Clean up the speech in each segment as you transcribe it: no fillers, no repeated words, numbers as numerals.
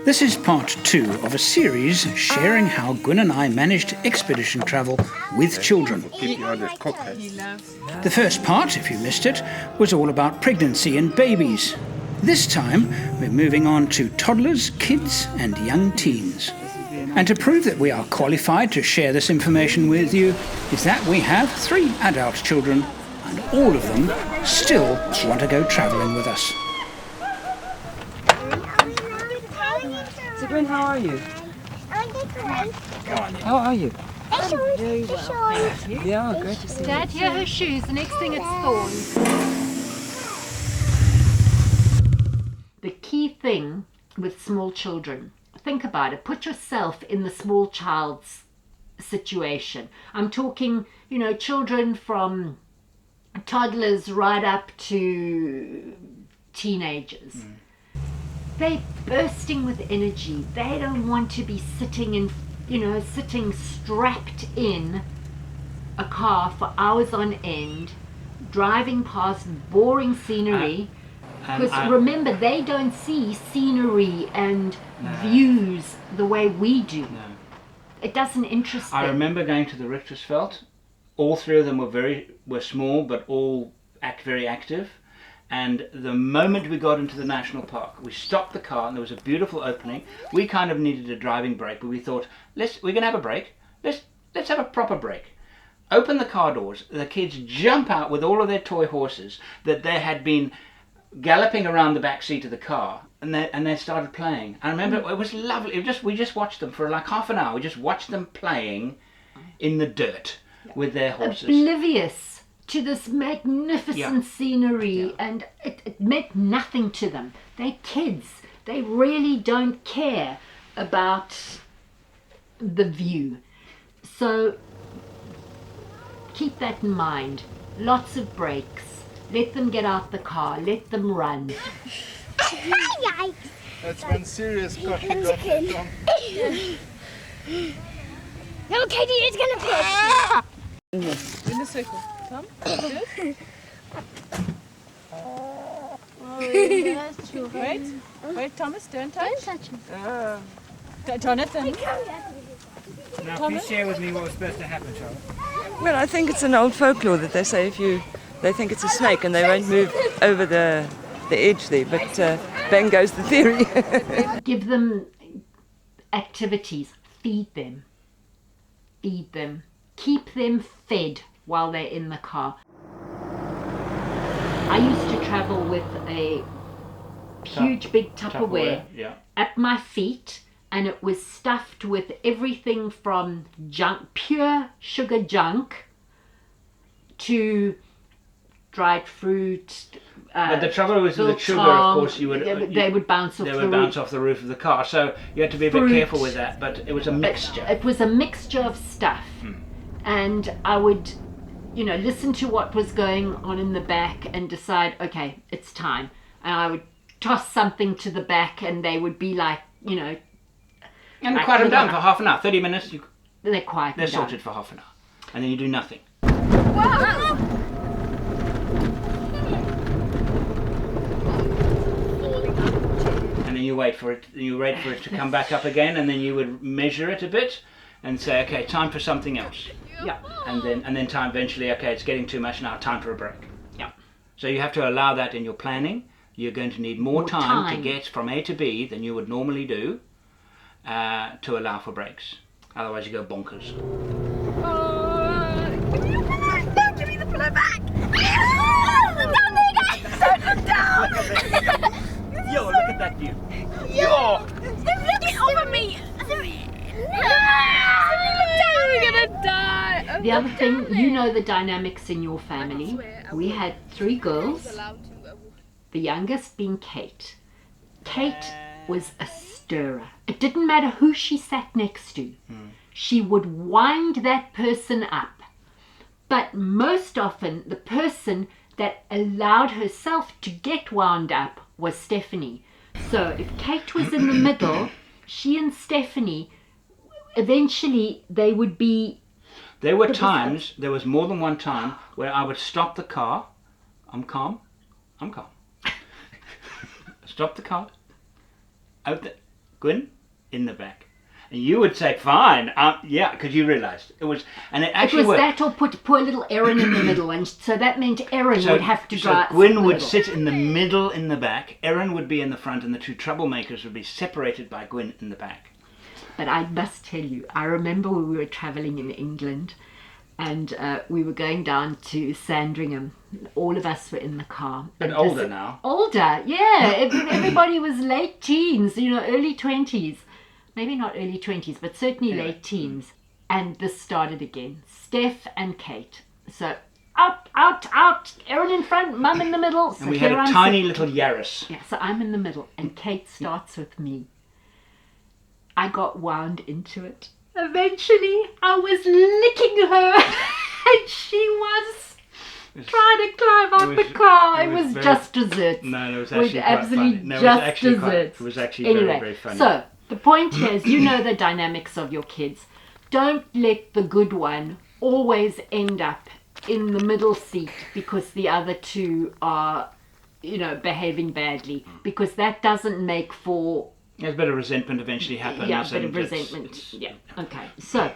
This is part 2 of a series sharing how Gwyn and I managed expedition travel with children. The first part, if you missed it, was all about pregnancy and babies. This time, we're moving on to toddlers, kids and young teens. And to prove that we are qualified to share this information with you is that we have 3 adult children, and all of them still want to go travelling with us. So Gwen, how are you? I'm good, Gwen. How are you? Very well, Thank you. Yeah, great to see you. Dad, here are her shoes. The next thing it's thorns. The key thing with small children, think about it. Put yourself in the small child's situation. I'm talking, you know, children from toddlers right up to teenagers. They're bursting with energy. They don't want to be sitting strapped in a car for hours on end, driving past boring scenery. Because remember, they don't see scenery and views the way we do. No. It doesn't interest them. I remember going to the Richtersveld. All 3 of them were small, but all very active. And the moment we got into the national park, we stopped the car and there was a beautiful opening. We kind of needed a driving break, but we thought, we're going to have a break. Let's have a proper break. Open the car doors. The kids jump out with all of their toy horses that they had been galloping around the back seat of the car, and they started playing. I remember it was lovely. We just watched them for like half an hour. We just watched them playing in the dirt with their horses. Oblivious to this magnificent scenery, and it meant nothing to them. They're kids. They really don't care about the view. So keep that in mind. Lots of breaks. Let them get out the car. Let them run. That's when serious coffee got on. No, Katie is gonna piss. In the circle. Tom? Good? Wait, Thomas, don't touch. Don't touch him. Jonathan. Now, please share with me what was supposed to happen, Charlotte. Well, I think it's an old folklore that they say they think it's a snake and they won't move over the edge there, but bang goes the theory. Give them activities. Feed them. Feed them. Keep them fed while they're in the car. I used to travel with a huge big Tupperware at my feet, and it was stuffed with everything from junk, pure sugar junk, to dried fruit. But the trouble was with the sugar, of course, they would bounce off the roof of the car. So you had to be a bit careful with that. But it was a mixture. It was a mixture of stuff, and I would, listen to what was going on in the back and decide, okay, it's time. And I would toss something to the back, and they would be like, and quiet them down for half an hour, 30 minutes. They're quiet. They're sorted for half an hour, and then you do nothing. Whoa. And then you wait for it. You wait for it to come back up again, and then you would measure it a bit, and say, okay, time for something else. Yeah. And then time eventually. Okay, it's getting too much now. Time for a break. Yeah. So you have to allow that in your planning. You're going to need more time to get from A to B than you would normally do, to allow for breaks. Otherwise, you go bonkers. Give me the pillow back. Down, down. Yo, look at that view. Yo. Get over me. We're gonna die. The other thing, the dynamics in your family. We had 3 girls, the youngest being Kate. Kate was a stirrer. It didn't matter who she sat next to. She would wind that person up. But most often, the person that allowed herself to get wound up was Stephanie. So if Kate was in the middle, she and Stephanie, eventually they would be... There were times, there was more than one time, where I would stop the car. I'm calm. Stop the car. Gwyn in the back. And you would say, fine, yeah, because you realised it was, and it actually it was worked. that or put poor little Erin in the middle, and so that meant Erin would have to drive. So Gwyn would sit in the middle in the back, Erin would be in the front, and the two troublemakers would be separated by Gwyn in the back. But I must tell you, I remember when we were travelling in England, and we were going down to Sandringham. All of us were in the car. And older now. Older, yeah. Everybody was late teens, early 20s. Maybe not early 20s, but certainly late teens. And this started again. Steph and Kate. So out, Erin in front, Mum in the middle. So and we had a tiny little Yaris. Yeah, so I'm in the middle, and Kate starts with me. I got wound into it. Eventually, I was licking her, and she was trying to climb out the car. It was just dessert. No, it was actually quite absolutely funny. No, just dessert. It was actually Anyway, very funny. So the point here is, the dynamics of your kids. Don't let the good one always end up in the middle seat because the other two are, behaving badly, because that doesn't make for... There's a bit of resentment eventually happens. Yeah, a bit of resentment. Yeah, okay. So...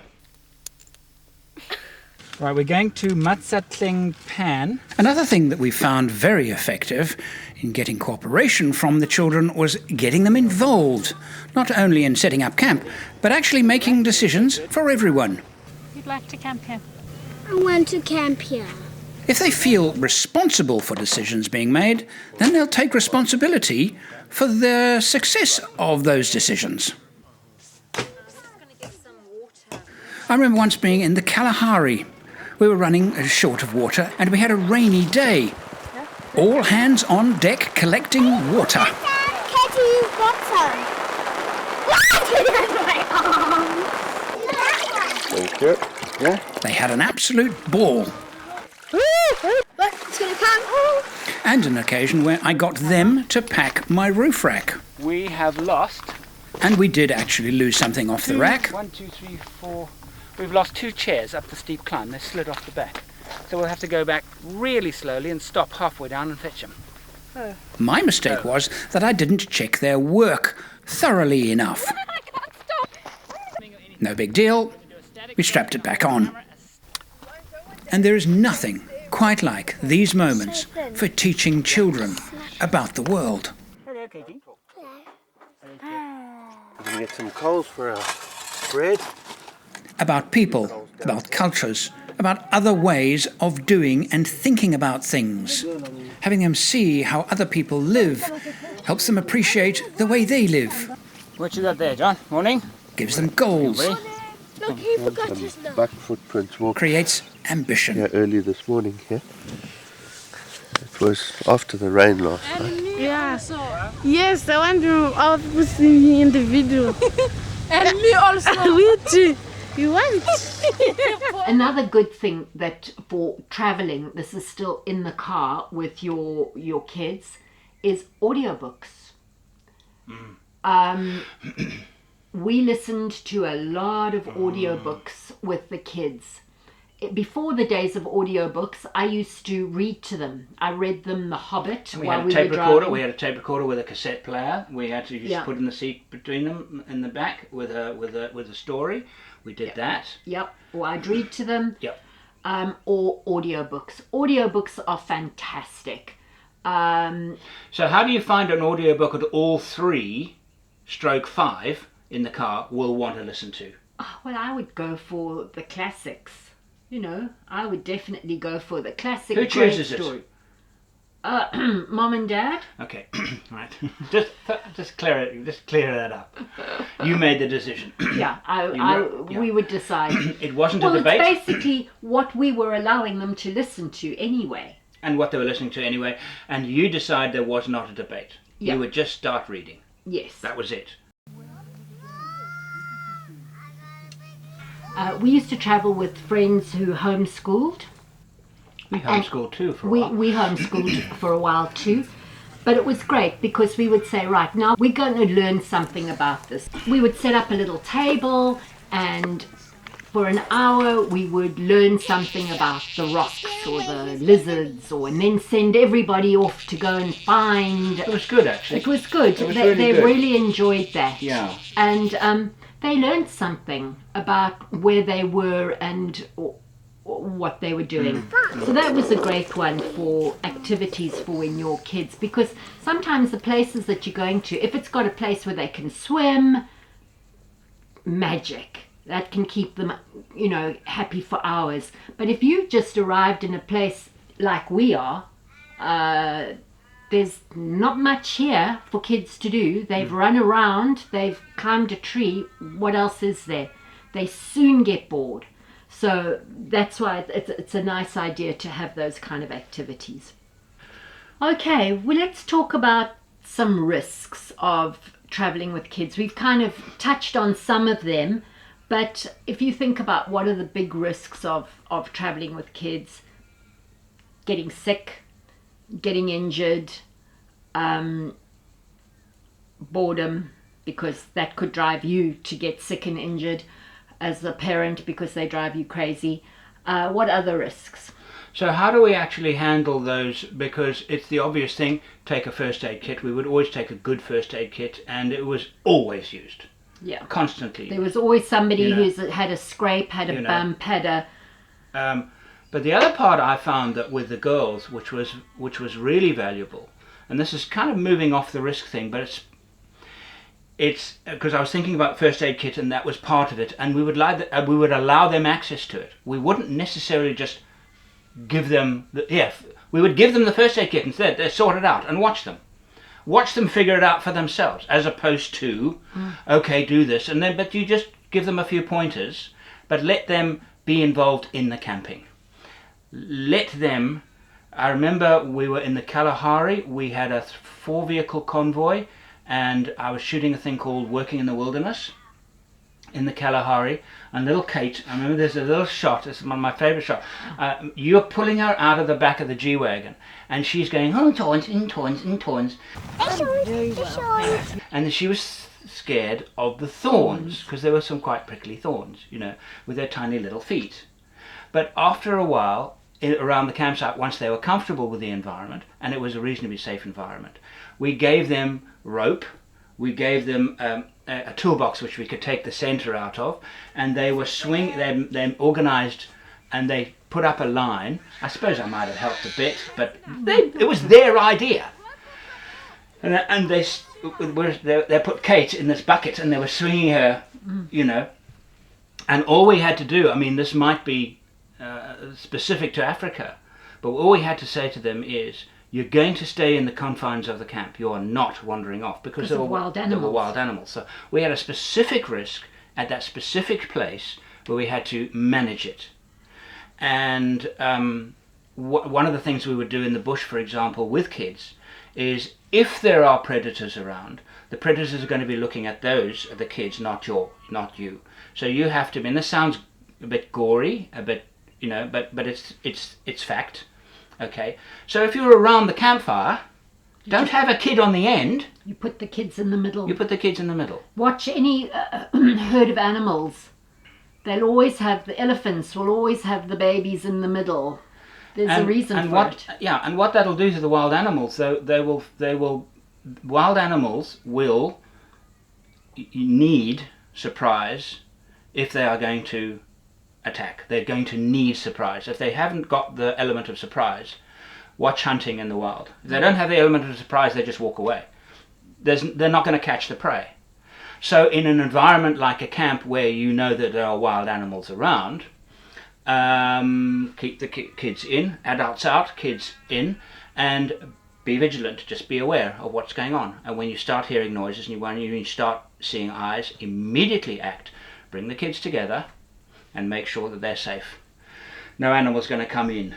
Right, we're going to Matsatling Pan. Another thing that we found very effective in getting cooperation from the children was getting them involved, not only in setting up camp, but actually making decisions for everyone. You'd like to camp here? I want to camp here. If they feel responsible for decisions being made, then they'll take responsibility for the success of those decisions. I remember once being in the Kalahari. We were running short of water and we had a rainy day. All hands on deck collecting water. Katie, got some. Thank you. Yeah. They had an absolute ball. It's gonna come. And an occasion where I got them to pack my roof rack. We have lost... And we did actually lose something off the rack. 1, 2, 3, 4... We've lost 2 chairs up the steep climb. They slid off the back. So we'll have to go back really slowly and stop halfway down and fetch them. My mistake was that I didn't check their work thoroughly enough. No big deal. We strapped it back on. And there is nothing quite like these moments for teaching children about the world. Hello, Katie. We can get some coals for our bread. About people, about cultures, about other ways of doing and thinking about things. Having them see how other people live helps them appreciate the way they live. What you got there, John? Morning. Gives them goals. Look, he forgot his nose. Back footprints walking. Creates ambition. Yeah, early this morning, yeah. It was after the rain last night. Yeah. Yes, I want to output me in the video. And me also. We too. You want? Another good thing that for traveling, this is still in the car with your kids, is audiobooks. We listened to a lot of audiobooks with the kids. Before the days of audiobooks, I used to read to them. I read them The Hobbit We while had a we tape were recorder. driving. We had a tape recorder with a cassette player. We had to just put in the seat between them in the back with a story. We did that. Yep. Or I'd read to them. Yep. Or audiobooks. Audiobooks are fantastic. So how do you find an audiobook that all 3/5 in the car will want to listen to? Well, I would go for the classics. I would definitely go for the classic. Who chooses great story. it? Mom and Dad. Okay, right. Just clear that up. You made the decision. Yeah, Yeah. we would decide. It wasn't Well, a debate. it's basically what we were allowing them to listen to anyway. And what they were listening to anyway. And you decide there was not a debate. Yeah. You would just start reading. Yes. That was it. We used to travel with friends who homeschooled. We homeschooled too for a while. We homeschooled for a while too. But it was great because we would say, right, now we're going to learn something about this. We would set up a little table and for an hour we would learn something about the rocks or the lizards, and then send everybody off to go and find. It was good, actually. It was good. It was They good. really enjoyed that. Yeah. And they learned something about where they were and what they were doing. So that was a great one for activities for when your kids, because sometimes the places that you're going to, if it's got a place where they can swim, magic. That can keep them, happy for hours. But if you just arrived in a place like we are, there's not much here for kids to do. They've run around, they've climbed a tree. What else is there? They soon get bored. So that's why it's a nice idea to have those kind of activities. Okay, well, let's talk about some risks of traveling with kids. We've kind of touched on some of them, but if you think about what are the big risks of traveling with kids: getting sick, getting injured, boredom, because that could drive you to get sick and injured as a parent because they drive you crazy. What other risks? So how do we actually handle those? Because it's the obvious thing, take a first aid kit. We would always take a good first aid kit, and it was always used. Yeah. Constantly. There was always somebody who's had a scrape, had a bump, had a... But the other part I found that with the girls, which was really valuable, and this is kind of moving off the risk thing, but it's because I was thinking about first aid kit, and that was part of it, and we would allow them access to it. We wouldn't necessarily just give them we would give them the first aid kit instead. They sort it out and watch them figure it out for themselves, as opposed to okay, do this, and then but you just give them a few pointers, but let them be involved in the camping. Let them. I remember we were in the Kalahari. We had a 4-vehicle convoy, and I was shooting a thing called Working in the Wilderness in the Kalahari, and little Kate, I remember there's a little shot, it's one of my favourite shots, you're pulling her out of the back of the G-Wagon, and she's going, oh, toins, and she was scared of the thorns, because there were some quite prickly thorns, with their tiny little feet. But after a while, around the campsite, once they were comfortable with the environment, and it was a reasonably safe environment, we gave them rope, we gave them a toolbox which we could take the center out of, and they were they organised, and they put up a line. I suppose I might have helped a bit, but it was their idea. And they put Kate in this bucket, and they were swinging her, and all we had to do, I mean, this might be specific to Africa, but all we had to say to them is, you're going to stay in the confines of the camp. You are not wandering off, because there were wild animals. So we had a specific risk at that specific place where we had to manage it. And one of the things we would do in the bush, for example, with kids, is if there are predators around, the predators are going to be looking at the kids, not you. So you have to. And this sounds a bit gory, a bit, but it's fact. Okay, so if you're around the campfire, don't have a kid on the end. You put the kids in the middle. Watch any herd of animals. They'll always have, the elephants will always have the babies in the middle. There's a reason for it. Yeah, and what that'll do to the wild animals, wild animals will need surprise if they are going to attack. They're going to need surprise. If they haven't got the element of surprise, watch hunting in the wild. If they don't have the element of surprise, they just walk away. They're not going to catch the prey. So in an environment like a camp where you know that there are wild animals around, keep the kids in, adults out, kids in, and be vigilant. Just be aware of what's going on. And when you start hearing noises and when you start seeing eyes, immediately act. Bring the kids together and make sure that they're safe. No animal's going to come in.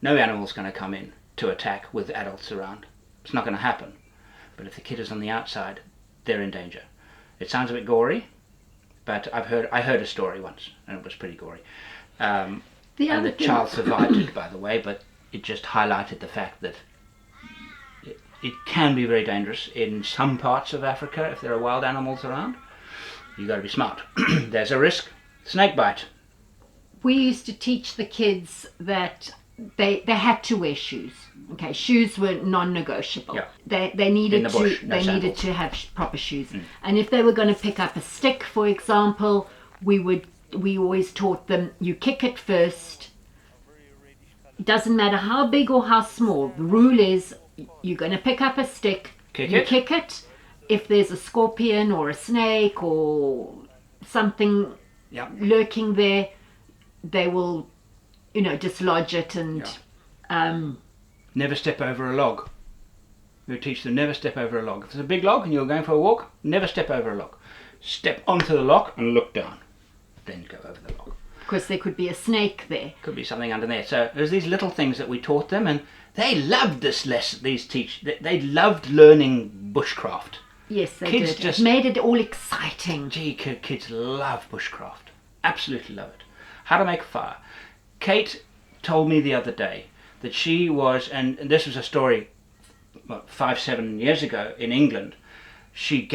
No animal's going to come in to attack with adults around. It's not going to happen. But if the kid is on the outside, they're in danger. It sounds a bit gory, but I heard a story once, and it was pretty gory. And the child survived it, by the way, but it just highlighted the fact that it can be very dangerous in some parts of Africa if there are wild animals around. You've got to be smart. There's a risk, Snake bite. We used to teach the kids that they had to wear shoes. Okay, shoes were non-negotiable. Yeah. They needed In the bush, to no they needed sandals. to have proper shoes. And if they were going to pick up a stick, for example, we always taught them, you kick it first. It doesn't matter how big or how small. The rule is you're going to pick up a stick, kick it. If there's a scorpion or a snake or something lurking there, they will, dislodge it and never step over a log. We teach them never step over a log. If there's a big log and you're going for a walk, never step over a log. Step onto the log and look down. Then go over the log. Because there could be a snake there. Could be something under there. So there's these little things that we taught them, and they loved this lesson. They loved learning bushcraft. Yes, they Kids did. just It made it all exciting. Gee, kids love bushcraft. Absolutely love it. How to make a fire. Kate told me the other day that she was, and this was a story 5-7 years ago in England. She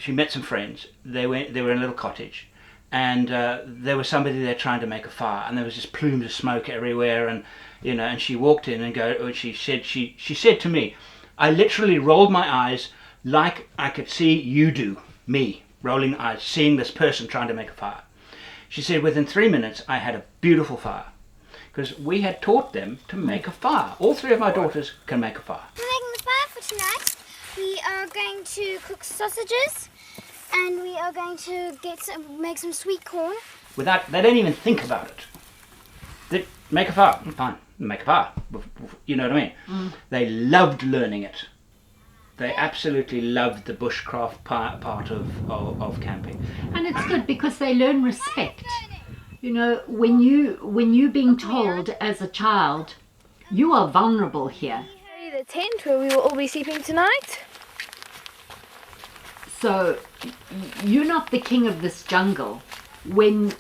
met some friends. They were in a little cottage, and there was somebody there trying to make a fire, and there was just plumes of smoke everywhere, and and she walked in and she said to me, I literally rolled my eyes like I could see you do, me rolling eyes, seeing this person trying to make a fire. She said within 3 minutes I had a beautiful fire, because we had taught them to make a fire. All 3 of my daughters can make a fire. We're making the fire for tonight. We are going to cook sausages, and we are going to make some sweet corn. They don't even think about it. They make a fire, fine, make a fire. You know what I mean? They loved learning it. They absolutely loved the bushcraft part of camping. And it's good because they learn respect. When you're being told as a child, you are vulnerable here. The tent where we will all be sleeping tonight. So you're not the king of this jungle. When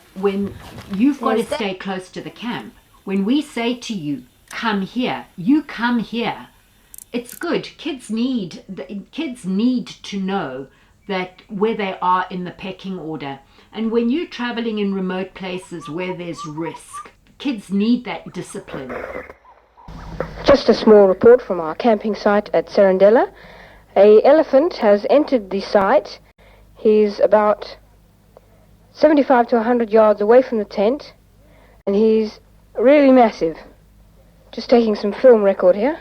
you've got to stay close to the camp. When we say to you, come here, you come here. It's good. Kids need to know that where they are in the pecking order. And when you're traveling in remote places where there's risk, kids need that discipline. Just a small report from our camping site at Serendella. An elephant has entered the site. He's about 75 to 100 yards away from the tent, and he's really massive. Just taking some film record here.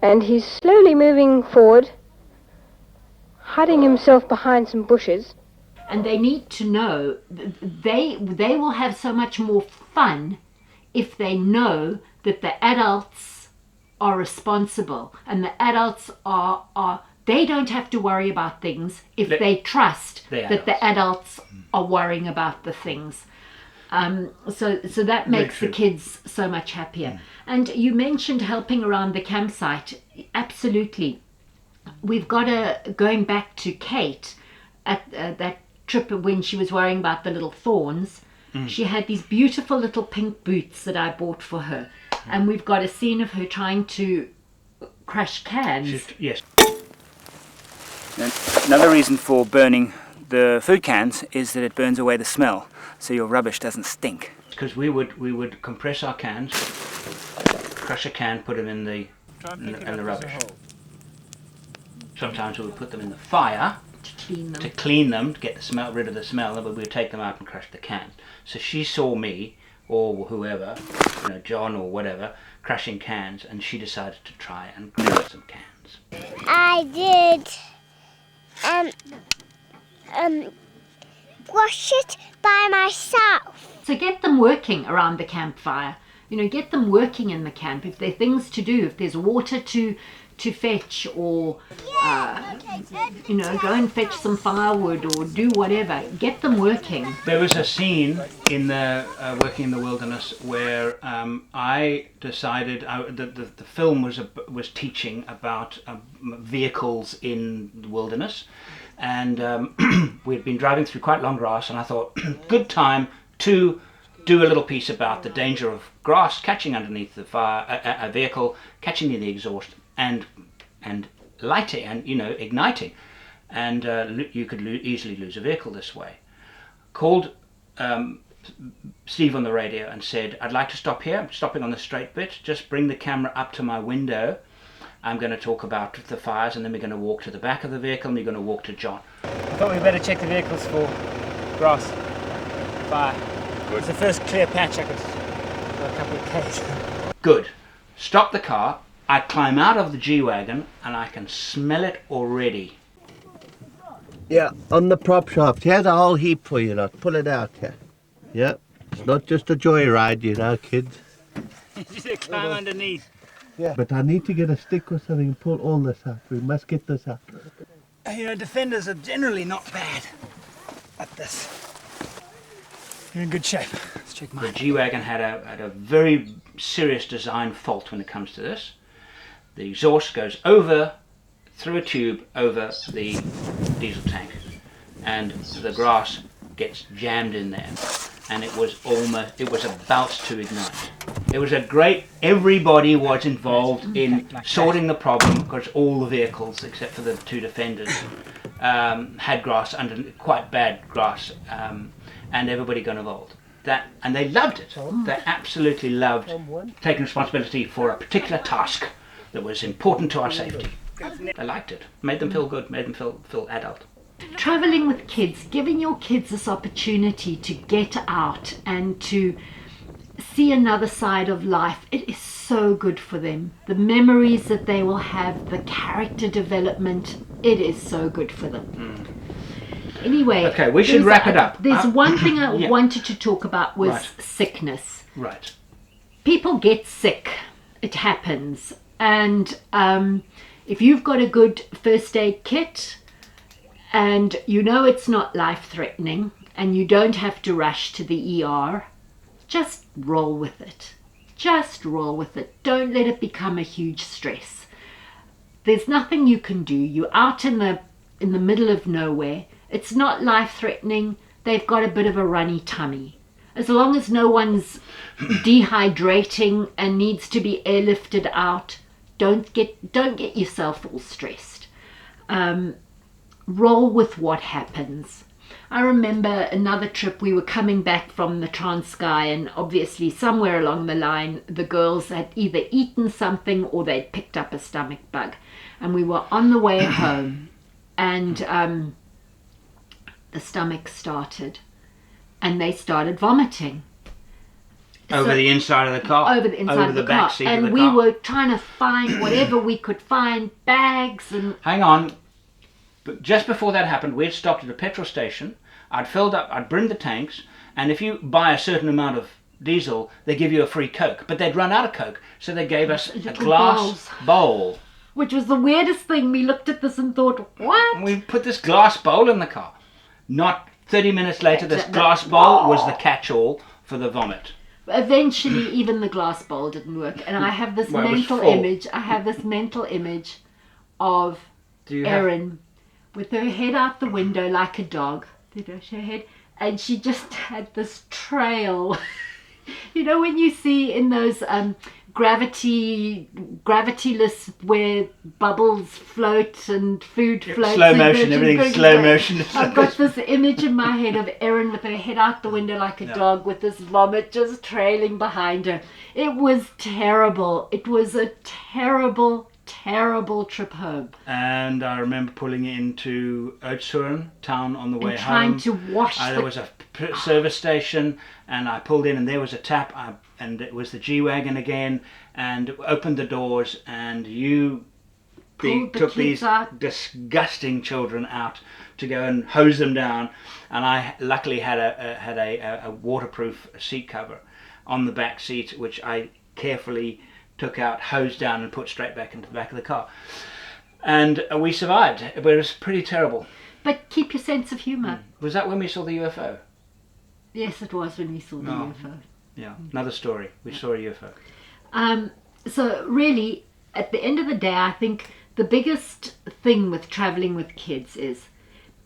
And he's slowly moving forward, hiding himself behind some bushes. And they need to know they will have so much more fun if they know that the adults are responsible, and the adults are they don't have to worry about things if they trust that the adults are worrying about the things. So that makes the kids so much happier. And you mentioned helping around the campsite. Absolutely. We've got going back to Kate at that trip when she was worrying about the little thorns. She had these beautiful little pink boots that I bought for her. And we've got a scene of her trying to crush cans. Yes. Another reason for burning the food cans is that it burns away the smell, so your rubbish doesn't stink. Because we would compress our cans, crush a can, put them in the rubbish. Sometimes we would put them in the fire to clean them, to get the smell, rid of the smell, and we would take them out and crush the cans. So she saw me, or whoever, John or whatever, crushing cans, and she decided to try and crush some cans. I did wash it by myself. So get them working around the campfire. Get them working in the camp. If there are things to do, if there's water to fetch, or go and fetch some firewood or do whatever. Get them working. There was a scene in the Working in the Wilderness where I decided the film was teaching about vehicles in the wilderness, and we'd been driving through quite long grass, and I thought good time to do a little piece about the danger of grass catching underneath the fire, a vehicle catching in the exhaust and lighting and igniting, and you could easily lose a vehicle this way. Called Steve on the radio and said, I'd like to stop here. I'm stopping on the straight bit. Just bring the camera up to my window. I'm going to talk about the fires, and then we're going to walk to the back of the vehicle, and we're going to walk to John. I thought we better check the vehicles for grass, fire. It's the first clear patch I could for a couple of Ks. Good. Stop the car. I climb out of the G-Wagon, and I can smell it already. Yeah, on the prop shaft. Here's a whole heap for you lot. Pull it out here. Yeah, it's not just a joyride, you know, kids. You just climb underneath. Yeah. But I need to get a stick or something and pull all this up. We must get this up. You know, defenders are generally not bad at this. You're in good shape. Let's check mine. The G-Wagon had a very serious design fault when it comes to this. The exhaust goes through a tube over the diesel tank, and the grass gets jammed in there, and it was about to ignite. It was everybody was involved in sorting the problem, because all the vehicles except for the two defenders had grass quite bad grass, and everybody got involved. And they loved it. They absolutely loved taking responsibility for a particular task that was important to our safety. They liked it. Made them feel good. Made them feel adult. Traveling with kids, giving your kids this opportunity to get out and to see another side of life, it is so good for them. The memories that they will have, the character development, it is so good for them. Anyway, okay, we should wrap it up. There's one thing I wanted to talk about was sickness. Right. People get sick. It happens. And if you've got a good first aid kit and you know it's not life-threatening and you don't have to rush to the ER, just roll with it. Just roll with it. Don't let it become a huge stress. There's nothing you can do. You're out in the middle of nowhere. It's not life-threatening. They've got a bit of a runny tummy. As long as no one's dehydrating and needs to be airlifted out, don't get yourself all stressed. Roll with what happens. I remember another trip, we were coming back from the Transkei, and obviously somewhere along the line the girls had either eaten something or they'd picked up a stomach bug, and we were on the way home, and the stomach started and they started vomiting. Over the inside of the car. Over the inside of the car. And we were trying to find whatever we could find, bags and... Hang on. But just before that happened, we had stopped at a petrol station. I'd filled up, I'd brimmed the tanks, and if you buy a certain amount of diesel, they give you a free Coke. But they'd run out of Coke, so they gave us a glass bowl. Which was the weirdest thing. We looked at this and thought, what? And we put this glass bowl in the car. Not 30 minutes later, this glass bowl was the catch-all for the vomit. Eventually, even the glass bowl didn't work, and I have this mental image. I have this mental image of Erin with her head out the window like a dog. Her head, and she just had this trail. You know when you see in those gravityless where bubbles float and food floats. Slow motion, everything's slow motion. I've got this image in my head of Erin with her head out the window like a dog with this vomit just trailing behind her. It was terrible. It was a terrible, terrible trip home. And I remember pulling into Oudtshoorn town on the way home. Trying to wash there was a service station, and I pulled in and there was a tap, and it was the G-Wagon again, and opened the doors, and you took these disgusting children out to go and hose them down, and I luckily had a waterproof seat cover on the back seat, which I carefully took out, hosed down, and put straight back into the back of the car. And we survived, but it was pretty terrible. But keep your sense of humour. Was that when we saw the UFO? Yes, it was when we saw the UFO. Yeah, another story. We saw a UFO. So really, at the end of the day, I think the biggest thing with travelling with kids is,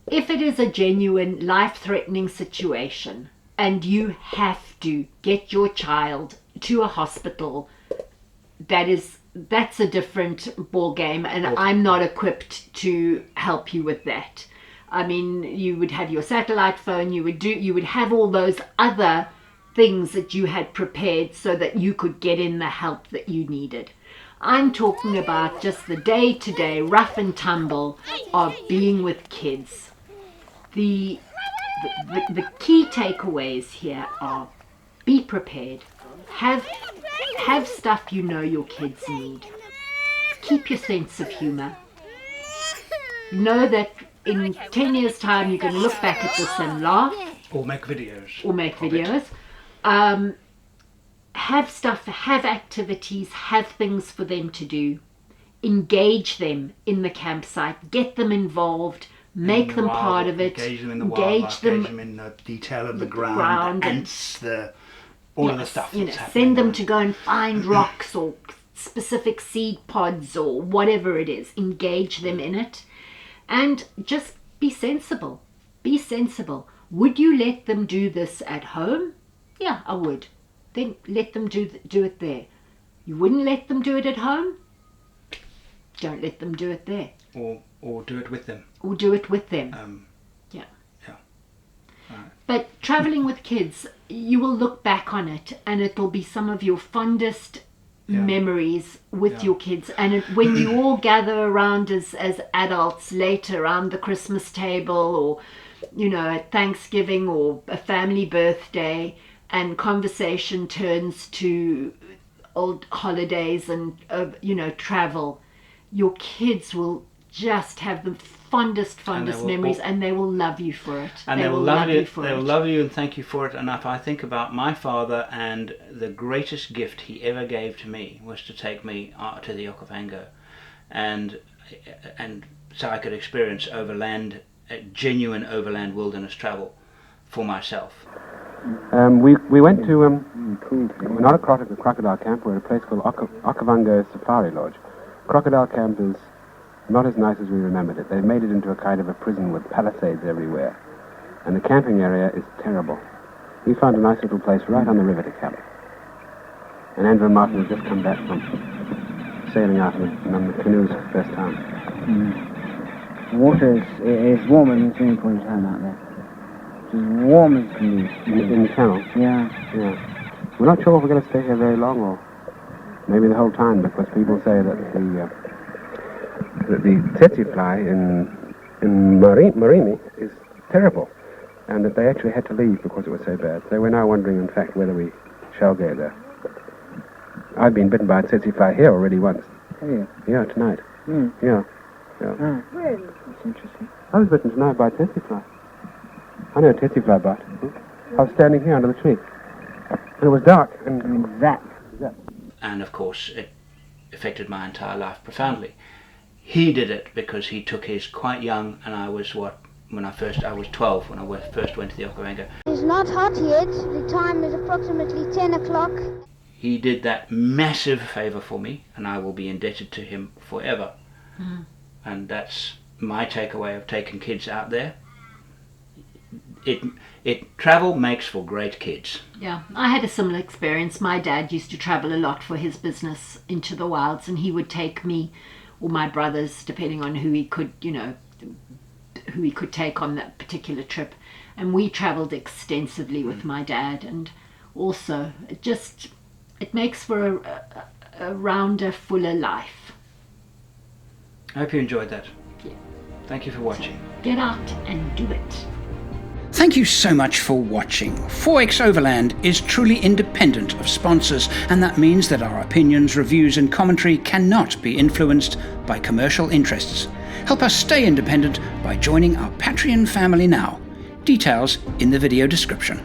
if it is a genuine life-threatening situation and you have to get your child to a hospital, that's a different ball game, and I'm not equipped to help you with that. I mean, you would have your satellite phone, you would have all those other things that you had prepared so that you could get in the help that you needed. I'm talking about just the day-to-day rough and tumble of being with kids. The key takeaways here are: be prepared, have stuff you know your kids need, keep your sense of humor, know that in 10 years time you're going to look back at this and laugh or make videos have stuff, have activities, have things for them to do, engage them in the campsite, get them involved, make them part of it, engage them in the wildlife, engage them in the detail of the ground, the ants, all of the stuff that's happening. Send them to go and find rocks or specific seed pods or whatever it is. Engage them in it, and just be sensible. Be sensible. Would you let them do this at home? Yeah, I would. Then let them do it there. You wouldn't let them do it at home? Don't let them do it there. Or do it with them. Or do it with them. Yeah. Right. But traveling with kids, you will look back on it and it'll be some of your fondest memories with your kids. And when you all gather around as adults later around the Christmas table, or at Thanksgiving or a family birthday, and conversation turns to old holidays and travel, your kids will just have the fondest memories, and they will love you for it. And they will love you for it. They will love you and thank you for it. And if I think about my father, and the greatest gift he ever gave to me was to take me to the Okavango, and so I could experience genuine overland wilderness travel for myself. We went to we're not a crocodile camp. We're at a place called Okavango Safari Lodge. Crocodile camp is not as nice as we remembered it. They've made it into a kind of a prison with palisades everywhere, and the camping area is terrible. We found a nice little place right on the river to camp, and Andrew and Martin have just come back from sailing out on the canoes for the first time. The water is warmer than the swimming pool is out there. It's as warm as can be. In the channel? Yeah. We're not sure if we're going to stay here very long, or maybe the whole time, because people say that the tsetse fly in Marimi is terrible, and that they actually had to leave because it was so bad. So we're now wondering, in fact, whether we shall go there. I've been bitten by a tsetse fly here already once. Have you? Yeah, tonight. Yeah. Oh, really? That's interesting. I was bitten tonight by a tsetse fly. I know a tsetse fly bite. I was standing here under the tree, and it was dark, and zap. And of course, it affected my entire life profoundly. He did it because he took his quite young, and I was 12 when I first went to the Okavango. It's not hot yet. The time is approximately 10 o'clock. He did that massive favour for me, and I will be indebted to him forever. And that's my takeaway of taking kids out there. Travel makes for great kids. Yeah, I had a similar experience. My dad used to travel a lot for his business into the wilds, and he would take me or my brothers, depending on who he could take on that particular trip. And we traveled extensively with my dad, and also it makes for a rounder, fuller life. I hope you enjoyed that. Yeah. Thank you for watching. Get out and do it. Thank you so much for watching. 4xOverland is truly independent of sponsors, and that means that our opinions, reviews and commentary cannot be influenced by commercial interests. Help us stay independent by joining our Patreon family now. Details in the video description.